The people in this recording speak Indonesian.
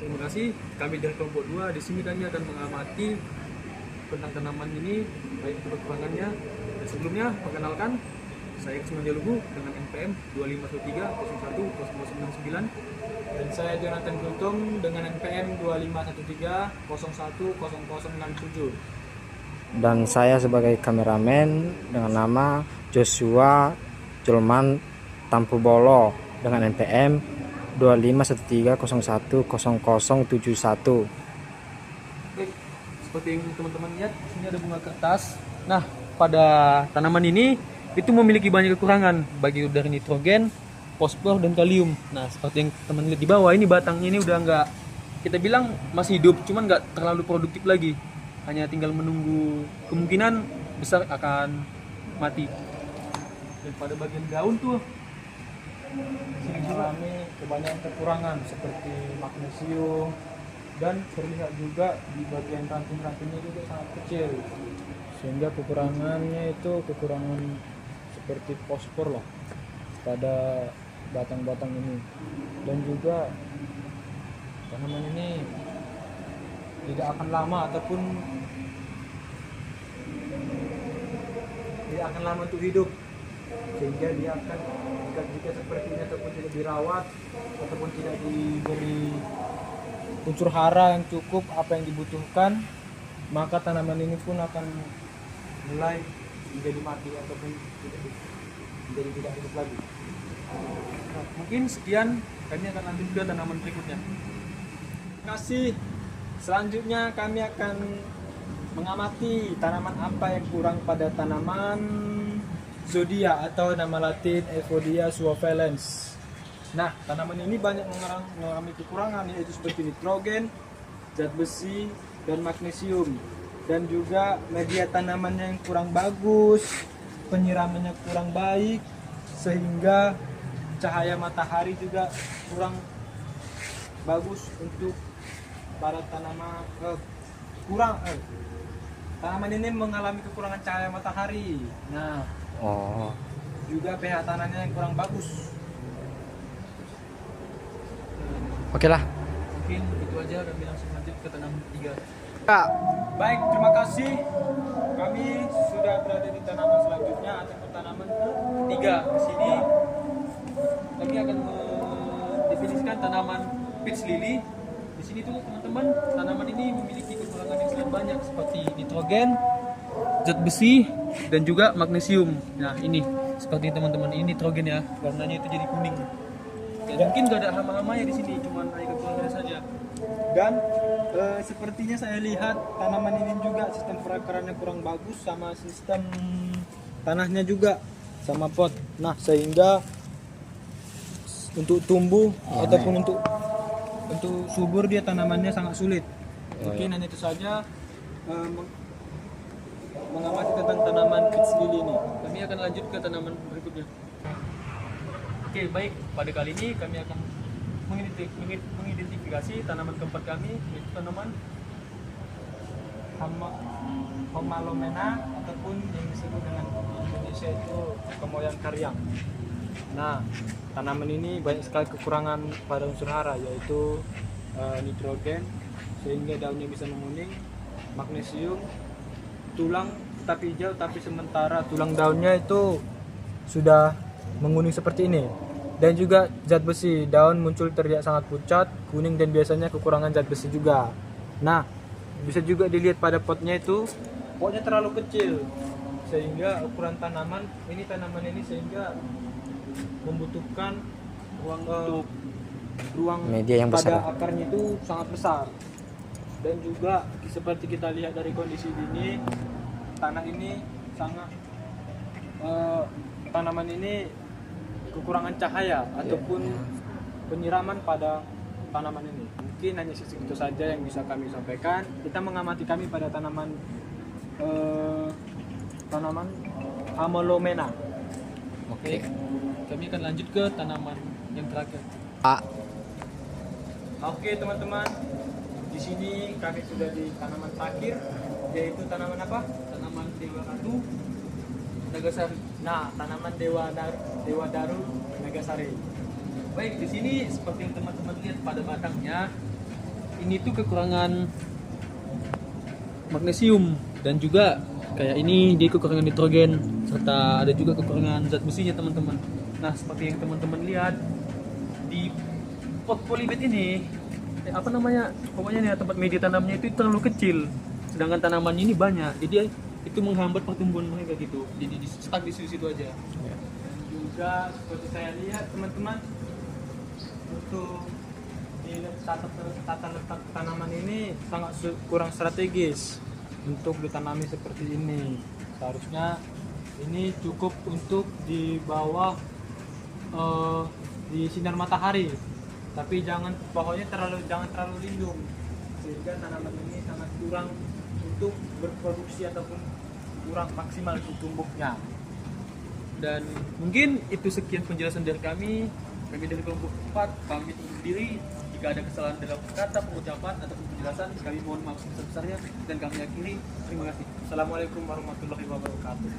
Terima kasih. Kami dari kelompok 2 di sini kami akan mengamati tentang tanaman ini, baik itu kekurangannya. Dan sebelumnya, perkenalkan, saya Kusman Jalugu dengan NPM 2513010069. Dan saya Jonathan Kultum dengan NPM 2513010067. Dan saya sebagai kameramen dengan nama Joshua Julman Tampubolo dengan NPM 2513010071. Baik, seperti yang teman-teman lihat, di sini ada bunga kertas. Nah, pada tanaman ini itu memiliki banyak kekurangan, baik dari nitrogen, fosfor, dan kalium. Nah, seperti yang teman lihat di bawah, ini batangnya ini udah nggak, kita bilang masih hidup, cuman nggak terlalu produktif lagi. Hanya tinggal menunggu, kemungkinan besar akan mati. Dan pada bagian daun tuh, Sini mengalami kebanyakan kekurangan seperti magnesium, dan terlihat juga di bagian ranting-rantingnya juga sangat kecil, sehingga kekurangannya itu kekurangan seperti fosfor lah pada batang-batang ini. Dan juga tanaman ini tidak akan lama ataupun tidak akan lama untuk hidup, sehingga dia akan jika seperti ini ataupun tidak dirawat ataupun tidak diberi unsur hara yang cukup apa yang dibutuhkan, maka tanaman ini pun akan mulai menjadi mati ataupun menjadi tidak hidup lagi. nah, mungkin sekian, kami akan lanjut ke tanaman berikutnya. Terima kasih. Selanjutnya kami akan mengamati tanaman apa yang kurang pada tanaman zodia atau nama latin Euphorbia suaveolens. Nah, tanaman ini banyak mengalami kekurangan, yaitu seperti nitrogen, zat besi, dan magnesium. Dan juga media tanamannya yang kurang bagus, penyiramannya kurang baik, sehingga cahaya matahari juga kurang bagus untuk para tanaman. Tanaman ini mengalami kekurangan cahaya matahari. Nah, juga pH tanahnya yang kurang bagus. Oke lah. Mungkin itu aja, kami langsung lanjut ke tanaman ketiga. Baik, terima kasih. Kami sudah berada di tanaman selanjutnya atau tanaman Ketiga, di sini kami akan mendefinisikan tanaman peach lily. Di sini tuh teman-teman, tanaman ini memiliki kekurangan yang sangat banyak seperti nitrogen, zat besi, dan juga magnesium. Nah, ini seperti teman-teman, ini nitrogen ya, warnanya itu jadi kuning. Ya, mungkin gak ada hama-hamanya di sini, cuman ada kekurangannya saja. Dan sepertinya saya lihat tanaman ini juga sistem perakarannya kurang bagus, sama sistem tanahnya juga, sama pot. Nah, sehingga untuk tumbuh ataupun untuk subur dia tanamannya sangat sulit. Mungkin hanya itu saja mengamati tentang tanaman peach lily ini. Kami akan lanjut ke tanaman berikutnya. Oke, baik. Pada kali ini kami akan mengidentifikasi tanaman keempat kami, yaitu tanaman Homalomena, ataupun yang disebut dengan Indonesia itu kemoyang karyang. Nah, tanaman ini banyak sekali kekurangan pada unsur hara, yaitu nitrogen sehingga daunnya bisa menguning, magnesium, tulang tetap hijau tapi sementara tulang daunnya itu sudah menguning seperti ini. Dan juga zat besi, daun muncul terlihat sangat pucat, kuning, dan biasanya kekurangan zat besi juga. Nah, bisa juga dilihat pada potnya itu, potnya terlalu kecil sehingga ukuran tanaman ini sehingga membutuhkan ruang Media yang pada besar. akarnya itu sangat besar. Dan juga seperti kita lihat dari kondisi ini, tanah ini sangat tanaman ini kekurangan cahaya ataupun penyiraman pada tanaman ini. Mungkin hanya segitu saja yang bisa kami sampaikan. Kita mengamati kami pada tanaman Amalomena. Oke, kami akan lanjut ke tanaman yang terakhir. Oke teman-teman, di sini kami sudah di tanaman terakhir, yaitu tanaman apa? Tanaman Dewa Ratu Nagasari. Nah, tanaman Dewa Daru Nagasari. Baik, di sini seperti yang teman-teman lihat pada batangnya, ini tuh kekurangan magnesium, dan juga kayak ini dia kekurangan nitrogen, serta ada juga kekurangan zat besinya teman-teman. Nah seperti yang teman-teman lihat di pot polybed ini, pokoknya nih tempat media tanamnya itu terlalu kecil, sedangkan tanaman ini banyak, jadi itu menghambat pertumbuhan mereka gitu, jadi stuck di situ aja. Juga seperti saya lihat teman-teman, untuk di tata letak tanaman ini sangat kurang strategis untuk ditanami seperti ini. Seharusnya ini cukup untuk di bawah di sinar matahari, tapi jangan terlalu lindung, sehingga tanaman ini sangat kurang untuk berproduksi ataupun kurang maksimal untuk tumbuhnya. Dan mungkin itu sekian penjelasan dari kami dari kelompok 4. Kami undur diri. Jika ada kesalahan dalam kata, pengucapan, ataupun penjelasan, kami mohon maaf sebesar-besarnya, dan kami akhiri. Terima kasih. Assalamualaikum warahmatullahi wabarakatuh.